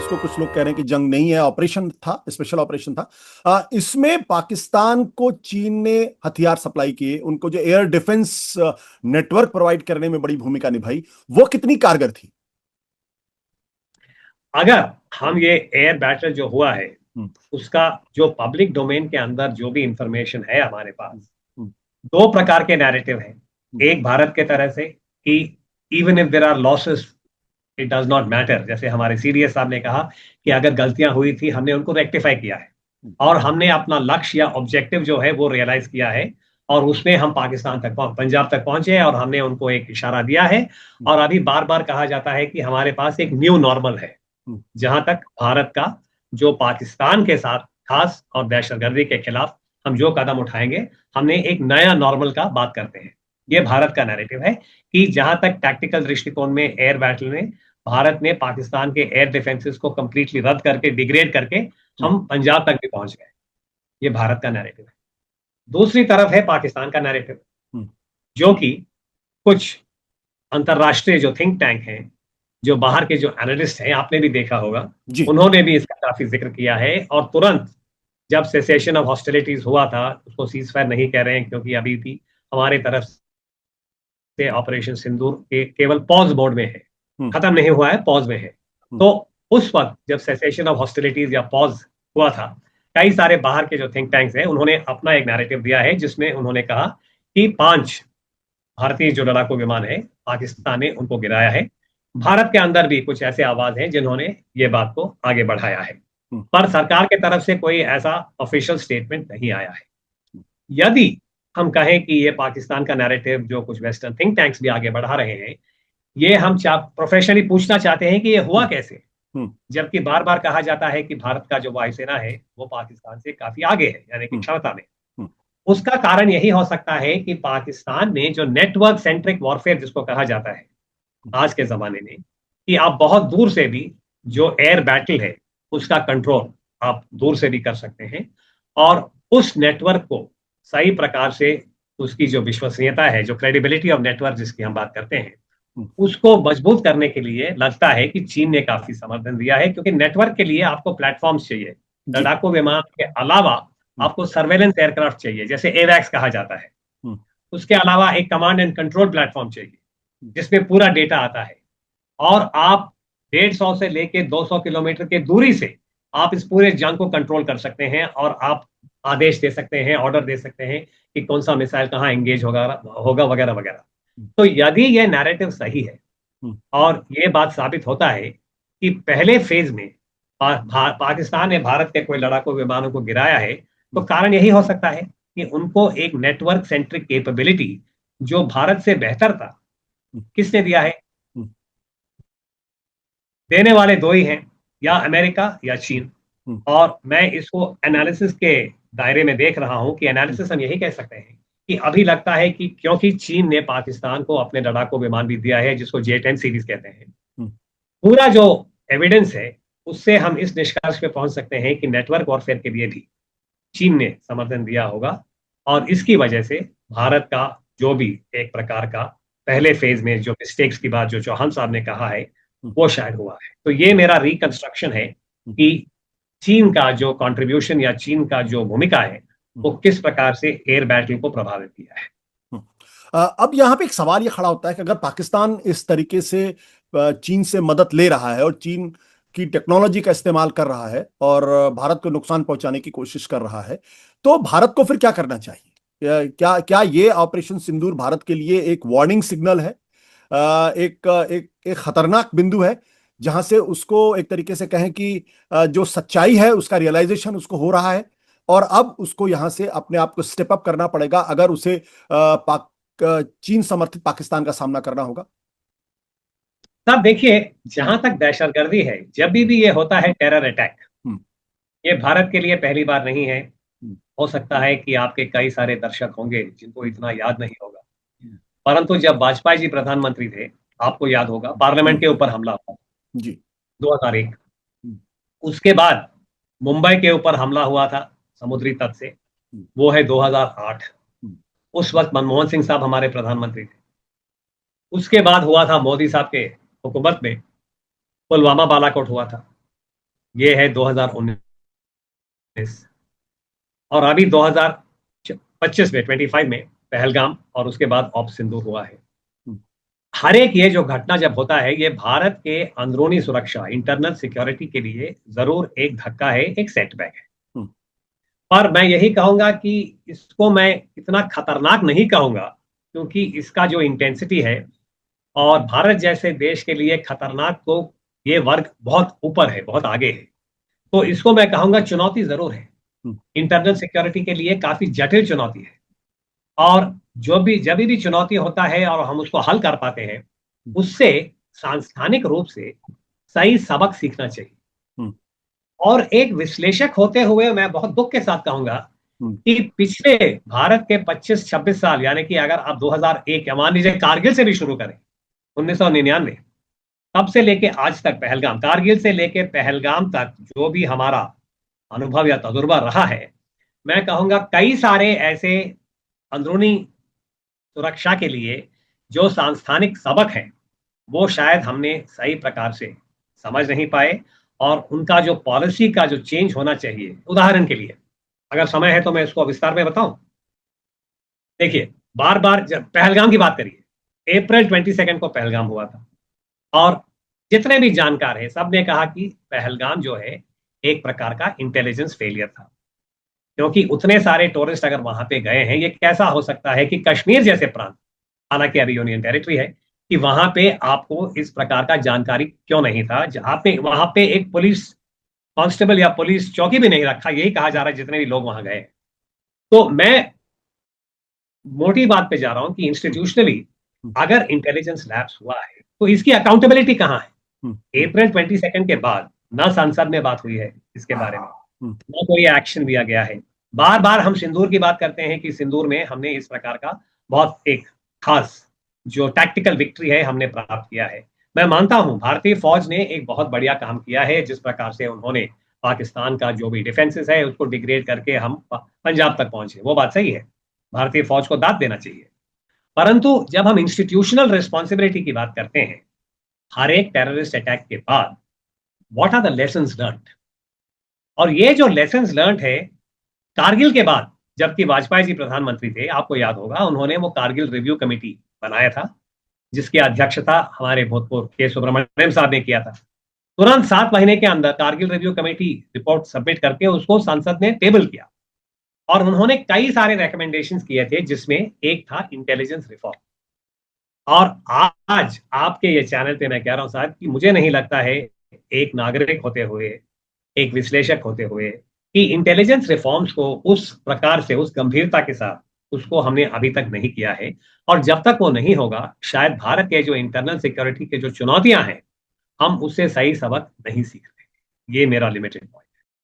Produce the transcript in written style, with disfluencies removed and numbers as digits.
जिसको कुछ लोग कह रहे हैं कि जंग नहीं है, ऑपरेशन था, स्पेशल ऑपरेशन था। इसमें पाकिस्तान को चीन ने हथियार सप्लाई किए, उनको जो एयर डिफेंस नेटवर्क प्रोवाइड करने में बड़ी भूमिका निभाई, वो कितनी कारगर थी? अगर हम ये एयर बैटल जो हुआ है हम्म, उसका जो पब्लिक डोमेन के अंदर जो भी इंफॉर्मेशन है हमारे पास, हम्म, दो प्रकार के नैरेटिव हैं। हम्म, एक भारत के तरह से कि even if there are losses it does not matter, जैसे हमारे सीडीएस साहब ने कहा कि अगर गलतियां हुई थी हमने उनको रेक्टिफाई किया है और हमने अपना लक्ष्य या ऑब्जेक्टिव जो है वो रियलाइज किया है और उसमें हम पाकिस्तान तक पंजाब तक पहुंचे और हमने उनको एक इशारा दिया है। और अभी बार बार कहा जाता है कि हमारे पास एक न्यू नॉर्मल है, जहां तक भारत का जो पाकिस्तान के साथ खास और दहशतगर्दी के खिलाफ हम जो कदम उठाएंगे, हमने एक नया नॉर्मल का बात करते हैं। ये भारत का नैरेटिव है कि जहां तक टैक्टिकल दृष्टिकोण में एयर बैटल में भारत ने पाकिस्तान के एयर डिफेंसेस को कंप्लीटली रद्द करके डिग्रेड करके हम पंजाब तक भी पहुंच गए। ये भारत का नैरेटिव है। दूसरी तरफ है पाकिस्तान का नैरेटिव, जो कि कुछ अंतरराष्ट्रीय जो थिंक टैंक हैं, जो बाहर के जो एनालिस्ट हैं, आपने भी देखा होगा, जी। उन्होंने भी इसका काफी जिक्र किया है। और तुरंत जब सेसेशन ऑफ हॉस्टिलिटीज हुआ था, उसको सीज फायर नहीं कह रहे हैं क्योंकि अभी भी हमारे तरफ से ऑपरेशन सिंदूर के केवल पॉज मोड में है, खत्म नहीं हुआ है, पॉज में है। तो उस वक्त जब सेसेशन ऑफ हॉस्टिलिटीज या पॉज हुआ था, कई सारे बाहर के जो थिंक टैंक्स हैं उन्होंने अपना एक नैरेटिव दिया है, जिसमें उन्होंने कहा कि 5 भारतीय जो लड़ाकू विमान है पाकिस्तान ने उनको गिराया है। भारत के अंदर भी कुछ ऐसे आवाज हैं जिन्होंने ये बात को आगे बढ़ाया है, पर सरकार के तरफ से कोई ऐसा ऑफिशियल स्टेटमेंट नहीं आया है। यदि हम कहें कि ये पाकिस्तान का नैरेटिव जो कुछ वेस्टर्न थिंक टैंक्स भी आगे बढ़ा रहे हैं, ये हम प्रोफेशनली पूछना चाहते हैं कि ये हुआ कैसे, जबकि बार बार कहा जाता है कि भारत का जो वायुसेना है वो पाकिस्तान से काफी आगे है, यानी कि क्षमता में। उसका कारण यही हो सकता है कि पाकिस्तान ने जो नेटवर्क सेंट्रिक वॉरफेयर जिसको कहा जाता है आज के जमाने में, कि आप बहुत दूर से भी जो एयर बैटल है उसका कंट्रोल आप दूर से भी कर सकते हैं, और उस नेटवर्क को सही प्रकार से उसकी जो विश्वसनीयता है, जो क्रेडिबिलिटी ऑफ नेटवर्क जिसकी हम बात करते हैं, उसको मजबूत करने के लिए लगता है कि चीन ने काफी समर्थन दिया है। क्योंकि नेटवर्क के लिए आपको प्लेटफॉर्म्स चाहिए, लड़ाकू विमान के अलावा आपको सर्वेलेंस एयरक्राफ्ट चाहिए, जैसे एवैक्स कहा जाता है। उसके अलावा एक कमांड एंड कंट्रोल प्लेटफॉर्म चाहिए जिसमें पूरा डेटा आता है, और आप 150 से लेके 200 किलोमीटर की दूरी से आप इस पूरे जंग को कंट्रोल कर सकते हैं और आप आदेश दे सकते हैं, ऑर्डर दे सकते हैं कि कौन सा मिसाइल कहाँ एंगेज होगा वगैरह वगैरह। तो यदि यह नैरेटिव सही है और ये बात साबित होता है कि पहले फेज में पाकिस्तान ने भारत के कोई लड़ाकू विमानों को गिराया है, तो कारण यही हो सकता है कि उनको एक नेटवर्क सेंट्रिक कैपेबिलिटी जो भारत से बेहतर था, किसने दिया है? देने वाले दो ही हैं, या अमेरिका या चीन। और मैं इसको एनालिसिस के दायरे में देख रहा हूं कि एनालिसिस हम यही कह सकते हैं कि अभी लगता है कि क्योंकि चीन ने पाकिस्तान को अपने लड़ाकू विमान भी दिया है जिसको J-10 सीरीज कहते हैं, पूरा जो एविडेंस है उससे हम इस निष्कर्ष पे पहुंच सकते हैं कि नेटवर्क वॉरफेयर के लिए भी चीन ने समर्थन दिया होगा, और इसकी वजह से भारत का जो भी एक प्रकार का पहले फेज में जो मिस्टेक्स की बात जो चौहान साहब ने कहा है वो शायद हुआ है। तो ये मेरा रिकंस्ट्रक्शन है कि चीन का जो कंट्रीब्यूशन या चीन का जो भूमिका है वो किस प्रकार से एयर बैटल को प्रभावित किया है। अब यहाँ पे एक सवाल ये खड़ा होता है कि अगर पाकिस्तान इस तरीके से चीन से मदद ले रहा है और चीन की टेक्नोलॉजी का इस्तेमाल कर रहा है और भारत को नुकसान पहुंचाने की कोशिश कर रहा है, तो भारत को फिर क्या करना चाहिए? क्या क्या ये ऑपरेशन सिंदूर भारत के लिए एक वार्निंग सिग्नल है, एक एक एक खतरनाक बिंदु है जहां से उसको एक तरीके से कहें कि जो सच्चाई है उसका रियलाइजेशन उसको हो रहा है और अब उसको यहां से अपने आप को स्टेप अप करना पड़ेगा अगर उसे चीन समर्थित पाकिस्तान का सामना करना होगा? तब देखिए, जहां तक दहशतगर्दी है, जब भी ये होता है टेरर अटैक, ये भारत के लिए पहली बार नहीं है। हो सकता है कि आपके कई सारे दर्शक होंगे जिनको इतना याद नहीं होगा, परंतु जब वाजपेयी जी प्रधानमंत्री थे, आपको याद होगा, पार्लियामेंट के ऊपर हमला हुआ जी 2001। उसके बाद मुंबई के ऊपर हमला हुआ था समुद्री तट से, वो है 2008। उस वक्त मनमोहन सिंह साहब हमारे प्रधानमंत्री थे। उसके बाद हुआ था मोदी साहब के हुकूमत में, पुलवामा बालाकोट हुआ था। ये है 2019, और अभी 2025 में 25 में पहलगाम, और उसके बाद ऑप सिंदूर हुआ है। हर एक ये जो घटना जब होता है, ये भारत के अंदरूनी सुरक्षा, इंटरनल सिक्योरिटी के लिए जरूर एक धक्का है, एक सेटबैक है। पर मैं यही कहूंगा कि इसको मैं इतना खतरनाक नहीं कहूंगा, क्योंकि इसका जो इंटेंसिटी है, और भारत जैसे देश के लिए खतरनाक, तो ये वर्ग बहुत ऊपर है, बहुत आगे है। तो इसको मैं कहूंगा चुनौती जरूर है, इंटरनल सिक्योरिटी के लिए काफी जटिल चुनौती है। और जब भी चुनौती होता है और हम उसको हल कर पाते हैं, उससे सांस्थानिक रूप से सही सबक सीखना चाहिए। और एक विश्लेषक होते हुए मैं बहुत दुख के साथ कहूंगा कि पिछले भारत के 25-26 साल, यानी कि अगर आप 2001 या मान लीजिए कारगिल से भी शुरू करें, 1999, तब से लेके आज तक, पहलगाम, कारगिल से लेके पहलगाम तक जो भी हमारा अनुभव या तजुर्बा रहा है, मैं कहूंगा कई सारे ऐसे अंदरूनी सुरक्षा के लिए जो सांस्थानिक सबक हैं, वो शायद हमने सही प्रकार से समझ नहीं पाए, और उनका जो पॉलिसी का जो चेंज होना चाहिए, उदाहरण के लिए अगर समय है तो मैं इसको विस्तार में बताऊं। देखिए, बार बार जब पहलगाम की बात करिए, अप्रैल 22 को पहलगाम हुआ था, और जितने भी जानकार हैं सब ने कहा कि पहलगाम जो है एक प्रकार का इंटेलिजेंस फेलियर था, क्योंकि उतने सारे टूरिस्ट अगर वहां पे गए हैं, ये कैसा हो सकता है कि कश्मीर जैसे प्रांत, हालांकि अभी यूनियन टेरिटरी है, कि वहां पे आपको इस प्रकार का जानकारी क्यों नहीं था। आपने वहां पे एक पुलिस कांस्टेबल या पुलिस चौकी भी नहीं रखा, यही कहा जा रहा है जितने भी लोग वहां गए। तो मैं मोटी बात पे जा रहा हूं कि इंस्टीट्यूशनली अगर इंटेलिजेंस लैप्स हुआ है, तो इसकी अकाउंटेबिलिटी कहां है? अप्रैल 22 के बाद ना संसद में बात हुई है इसके बारे में, ना कोई एक्शन लिया गया है। बार बार हम सिंदूर की बात करते हैं कि सिंदूर में हमने इस प्रकार का बहुत एक खास जो टैक्टिकल विक्ट्री है हमने प्राप्त किया है। मैं मानता हूं भारतीय फौज ने एक बहुत बढ़िया काम किया है, जिस प्रकार से उन्होंने पाकिस्तान का जो भी डिफेंसेस है उसको डिग्रेड करके हम पंजाब तक पहुंचे, वो बात सही है, भारतीय फौज को दाद देना चाहिए। परंतु जब हम इंस्टीट्यूशनल रिस्पॉन्सिबिलिटी की बात करते हैं, हर एक टेररिस्ट अटैक के बाद what are the lessons learned, और ये जो लेसन्स लर्न्ड है कारगिल के बाद, जबकि वाजपेयी जी प्रधानमंत्री थे, आपको याद होगा, उन्होंने वो कारगिल रिव्यू कमेटी बनाया था, जिसकी अध्यक्षता हमारे भूतपूर्व के सुब्रमण्यम साहब ने किया था। तुरंत 7 महीने के अंदर Kargil review committee report submit करके उसको संसद ने टेबल किया, और उन्होंने कई सारे रिकमेंडेशंस किए थे, जिसमें एक था इंटेलिजेंस रिफॉर्म। और आज आपके ये चैनल पे मैं कह रहा हूं साहब कि मुझे नहीं लगता है, एक नागरिक होते हुए, एक विश्लेषक होते हुए, कि इंटेलिजेंस रिफॉर्म्स को उस प्रकार से, उस गंभीरता के साथ उसको हमने अभी तक नहीं किया है। और जब तक वो नहीं होगा, शायद भारत के जो इंटरनल सिक्योरिटी के जो चुनौतियां हैं, हम उससे सही सबक नहीं सीख रहे। ये मेरा लिमिटेड पॉइंट।